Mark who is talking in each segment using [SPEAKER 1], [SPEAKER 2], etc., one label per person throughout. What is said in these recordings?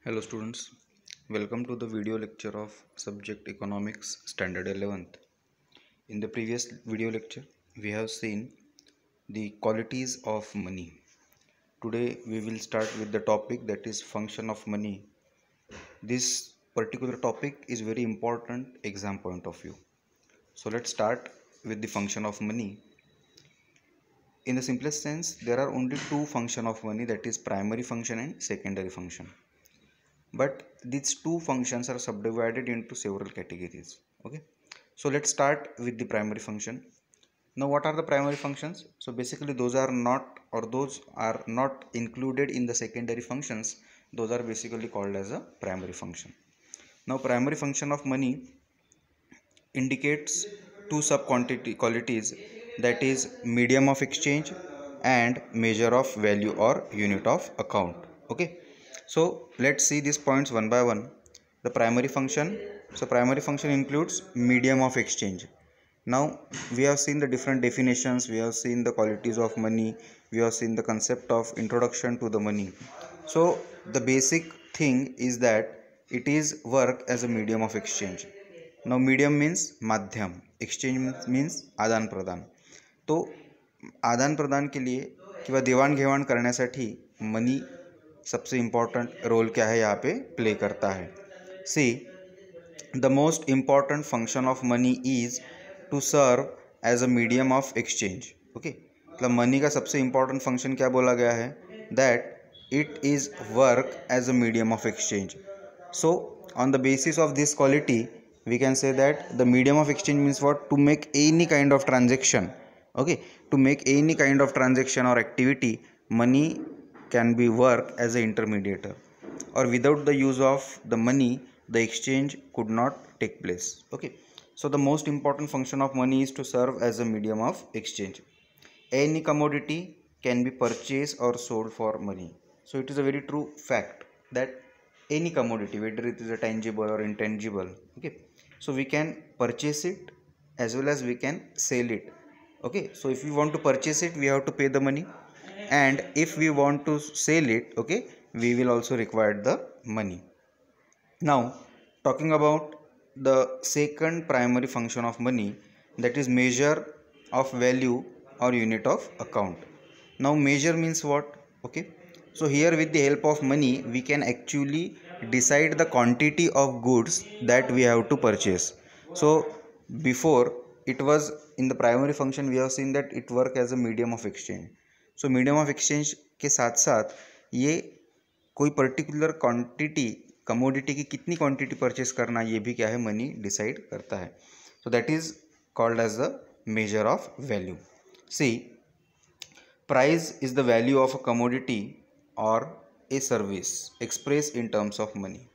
[SPEAKER 1] Hello students, welcome to the video lecture of subject economics standard 11th. In the previous video lecture, we have seen the qualities of money. Today we will start with the topic that is function of money. This particular topic is very important exam point of view. So let's start with the function of money. In the simplest sense, there are only two functions of money, that is primary function and secondary function. But these two functions are subdivided into several categories. Okay, so let's start with the primary function. Now what are the primary functions? So basically those are not included in the secondary functions. Those are basically called as a primary function. Now primary function of money indicates two sub qualities, that is medium of exchange and measure of value or unit of account. Okay, so let's see these points one by one. The primary function. So primary function includes medium of exchange. Now we have seen the different definitions, we have seen the qualities of money, we have seen the concept of introduction to the money. So the basic thing is that it is work as a medium of exchange. Now medium means माध्यम, exchange means आदान प्रदान. तो आदान प्रदान के लिए किंवा देवाणघेवाण करण्यासाठी मनी सबसे इम्पॉर्टंट रोल क्या है यहाँ पे प्ले करता है. See the most important function of money is to serve as a medium of exchange. Okay, मतलब मनी का सबसे इम्पॉर्टेंट फंक्शन क्या बोला गया है, that it is work as a medium of exchange. So on the basis of this quality we can say that the medium of exchange means what, to make any kind of transaction. Okay, to make any kind of transaction or activity, money can be work as an intermediator, or without the use of the money the exchange could not take place. Okay, so the most important function of money is to serve as a medium of exchange. Any commodity can be purchased or sold for money. So it is a very true fact that any commodity, whether it is a tangible or intangible, okay, so we can purchase it as well as we can sell it. Okay, so if we want to purchase it we have to pay the money, and if we want to sell it, okay, we will also require the money. Now talking about the second primary function of money, that is measure of value or unit of account. Now measure means what? Okay, so here with the help of money we can actually decide the quantity of goods that we have to purchase. So before, it was in the primary function we have seen that it work as a medium of exchange. So medium of exchange के साथ साथ ये कोई particular quantity, commodity की कितनी quantity purchase करना, ये भी क्या है, मनी डिसाइड करता है. So that is called as the measure of value. See price is the value of a commodity और a service express in terms of money.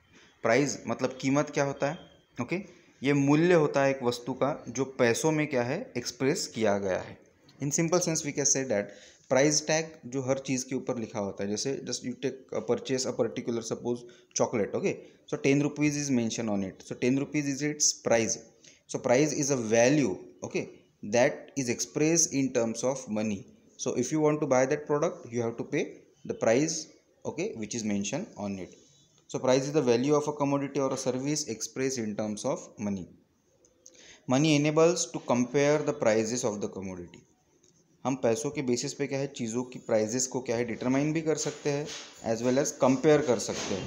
[SPEAKER 1] Price मतलब कीमत क्या होता है, ओके, ये मूल्य होता है एक वस्तु का जो पैसों में क्या है एक्सप्रेस किया गया है. In simple sense we can say that price tag जो हर चीज़ के ऊपर लिखा होता है, जैसे just you take purchase a particular suppose chocolate, okay, so 10 rupees is mention on it, so 10 rupees is its price. So price is a value, okay, that is express in terms of money. So if you want to buy that product you have to pay the price, okay, which is mentioned on it. So price is the value of a commodity or a service expressed in terms of money. Money enables to compare the prices of the commodity. हम पैसों के basis पे क्या है चीज़ों की prices को क्या है डिटरमाइन भी कर सकते हैं एज वेल एज कंपेयर कर सकते हैं.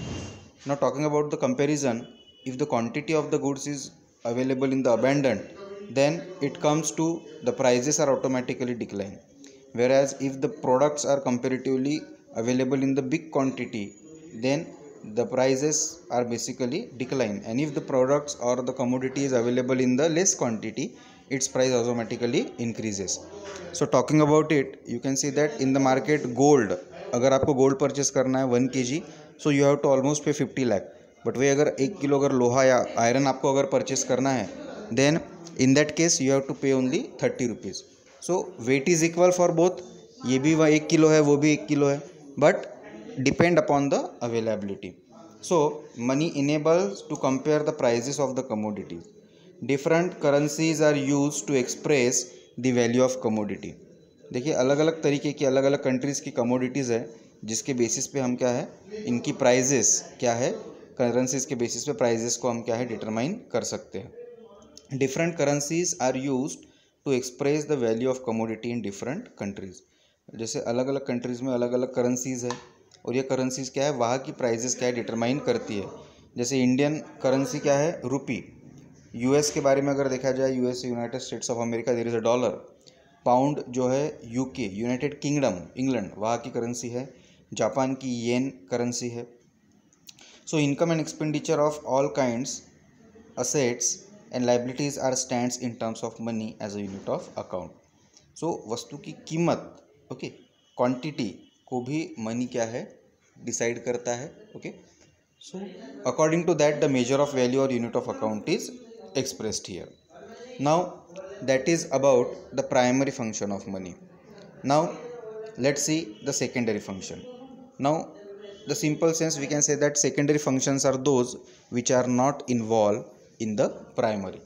[SPEAKER 1] Now talking about the comparison, if the quantity of the goods is available in the abundant then it comes to the prices are automatically decline. Whereas if the products are comparatively available in the big quantity, then the prices are basically decline, and if the products or the commodity is available in the less quantity, its price automatically increases. So talking about it, you can see that in the market gold, अगर आपको gold purchase करना है 1 kg, so you have to almost pay 50 lakh. But वही अगर 1 kilo अगर लोहा या iron आपको अगर परचेस करना है, then in that case you have to pay only 30 rupees. So weight is equal for both, ये भी 1 किलो है वो भी 1 किलो है, but depend upon the availability. So money enables to compare the prices of the commodities. Different currencies are use to express the value of commodity. देखिए अलग अलग तरीके की अलग अलग कंट्रीज़ की कमोडिटीज़ है, जिसके बेसिस पे हम क्या है इनकी प्राइजेस क्या है, करेंसीज के बेसिस पे प्राइजेस को हम क्या है डिटरमाइन कर सकते हैं। Different currencies are used to express the value of commodity in different countries. जैसे अलग अलग कंट्रीज़ में अलग अलग करेंसीज है और ये करेंसीज क्या है वहाँ की प्राइजेस क्या है डिटरमाइन करती है। जैसे इंडियन करेंसी क्या है रुपी, यूएस के बारे में अगर देखा जाए US United States of America there is a dollar, pound जो है यूके यूनाइटेड किंगडम इंग्लैंड वहाँ की करेंसी है, जापान की येन करेंसी है। So income and expenditure of all kinds assets and liabilities are stands in terms of money as a unit of account. So वस्तु की कीमत ओके क्वांटिटी को भी मनी क्या है डिसाइड करता है। Okay so according to that the measure of value और unit of account is expressed here. Now that is about the primary function of money. Now let's see the secondary function. Now the simple sense we can say that secondary functions are those which are not involved in the primary.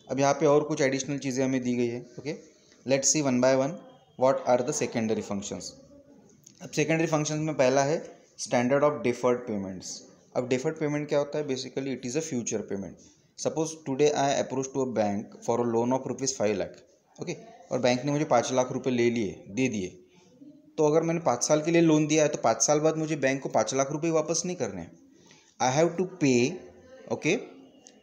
[SPEAKER 1] अब यहाँ पे और कुछ additional चीज़ें हमें दी गई है। Okay let's see one by one what are the secondary functions. अब सेकेंडरी फंक्शंस में पहला है स्टैंडर्ड ऑफ डिफर्ड पेमेंट्स। अब डिफर्ड पेमेंट क्या होता है, basically it is a future payment. Suppose today I approach to a bank for a loan of ₹5 lakh, okay, और bank ने मुझे 5 लाख रुपए ले लिए दे दिए। तो अगर मैंने 5 साल के लिए लोन दिया है तो 5 साल बाद मुझे बैंक को 5 लाख रुपए वापस नहीं करने हैं। I have to pay okay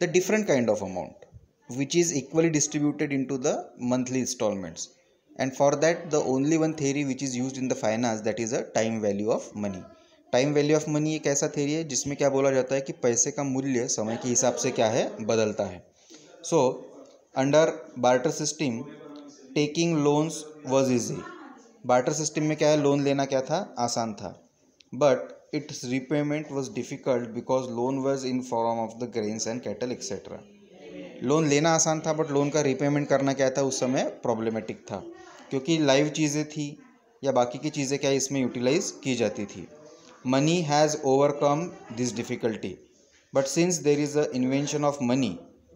[SPEAKER 1] the different kind of amount which is equally distributed into the monthly installments, and for that the only one theory which is used in the finance that is a time value of money. Time value of money एक ऐसा theory है जिसमें क्या बोला जाता है कि पैसे का मूल्य समय के हिसाब से क्या है बदलता है। So under barter system taking loans was easy. Barter system में क्या है लोन लेना क्या था आसान था, but it's repayment was difficult because loan was in form of the grains and cattle etcetera. Loan लेना आसान था बट लोन का रीपेमेंट करना क्या था उस समय प्रॉब्लमेटिक था, क्योंकि लाइव चीज़ें थी या बाकी की चीज़ें क्या इसमें यूटिलाइज की जाती थी। Money has overcome this difficulty, but since there is a invention of money,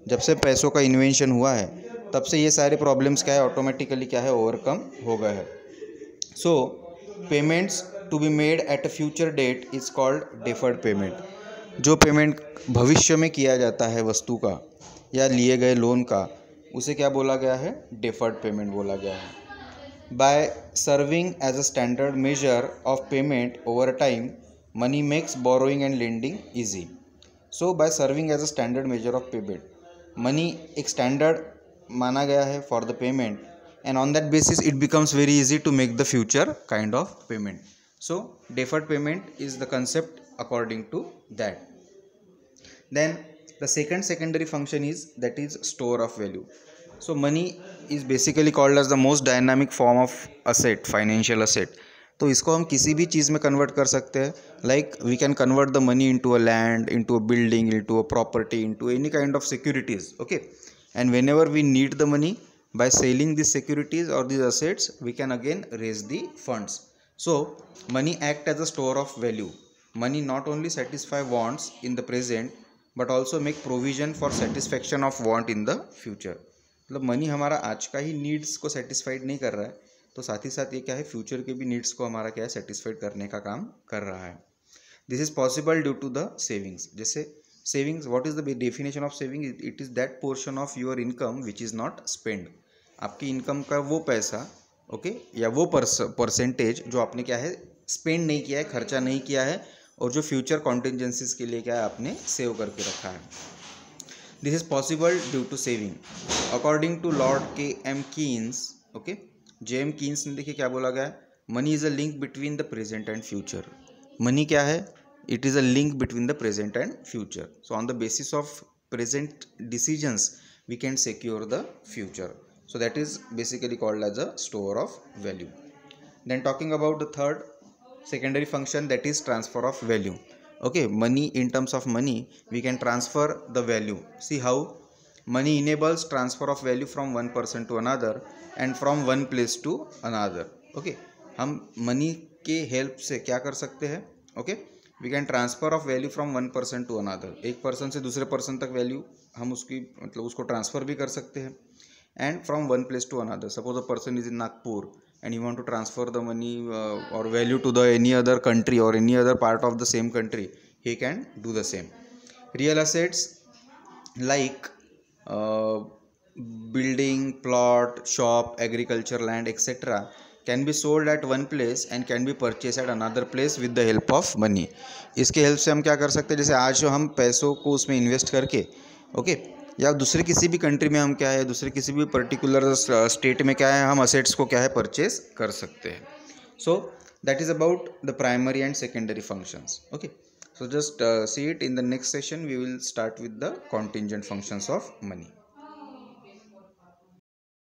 [SPEAKER 1] जब से पैसों का इन्वेंशन हुआ है तब से ये सारे प्रॉब्लम्स क्या है ऑटोमेटिकली क्या है ओवरकम हो गए हैं। So payments to be made at a future date is called deferred payment. जो पेमेंट भविष्य में किया जाता है वस्तु का या लिए गए लोन का उसे क्या बोला गया है डिफर्ड पेमेंट बोला गया है। By serving as a standard measure of payment over time, money makes borrowing and lending easy. So by serving as a standard measure of payment, money एक standard माना गया है for the payment, and on that basis it becomes very easy to make the future kind of payment. So deferred payment is the concept according to that. Then the secondary function is that is store of value. So money is basically called as the most dynamic form of asset, financial asset. तो इसको हम किसी भी चीज़ में convert कर सकते हैं, like we can convert the money into a land, into a building, into a property, into any kind of securities. Okay and whenever we need the money by selling this securities और this assets we can again raise the funds. So money act as a store of value. Money not only satisfy wants in the present but also make provision for satisfaction of want in the future. मतलब money हमारा आज का he needs को satisfied नहीं कर रहा है, तो साथ ही साथ ये क्या है फ्यूचर के भी नीड्स को हमारा क्या है सेटिस्फाइड करने का काम कर रहा है। This is possible due to the savings. जैसे savings, what is the definition of saving? It is that portion of your income which is not spend. आपकी इनकम का वो पैसा ओके या वो परसेंटेज जो आपने क्या है स्पेंड नहीं किया है, खर्चा नहीं किया है, और जो फ्यूचर कॉन्टिजेंसीज के लिए क्या है आपने सेव करके रखा है। This is possible due to saving. According to Lord K.M. Keynes, okay, J.M. Keynes ने देखिए क्या बोला गया है, money is a link between the present and future. Money क्या है? It is a link between the present and future. So on the basis of present decisions we can secure the future. So that is basically called as a store of value. Then talking about the third secondary function, that is transfer of value. Okay, money, in terms of money we can transfer the value. See how money enables transfer of value from one person to another and from one place to another. Okay, हम money के help से क्या कर सकते हैं? Okay, we can transfer of value from one person to another. एक person से दूसरे पर्सन तक वैल्यू हम उसकी मतलब उसको ट्रांसफ़र भी कर सकते हैं। And from one place to another, suppose a person is in Nagpur and you want to transfer the money or value to the any other country or any other part of the same country, he can do the same. Real assets like uh, building, plot, shop, agriculture land, etc. can be sold at one place and can be purchased at another place with the help of money. इसके help से हम क्या कर सकते हैं, जैसे आज हम पैसों को उसमें इन्वेस्ट करके ओके, या दूसरे किसी भी कंट्री में हम क्या है, दूसरे किसी भी पर्टिकुलर स्टेट में क्या है, हम असेट्स को क्या है परचेज कर सकते हैं. So that is about the primary and secondary functions. Okay, so just see it in the next session. We will start with the contingent functions of money.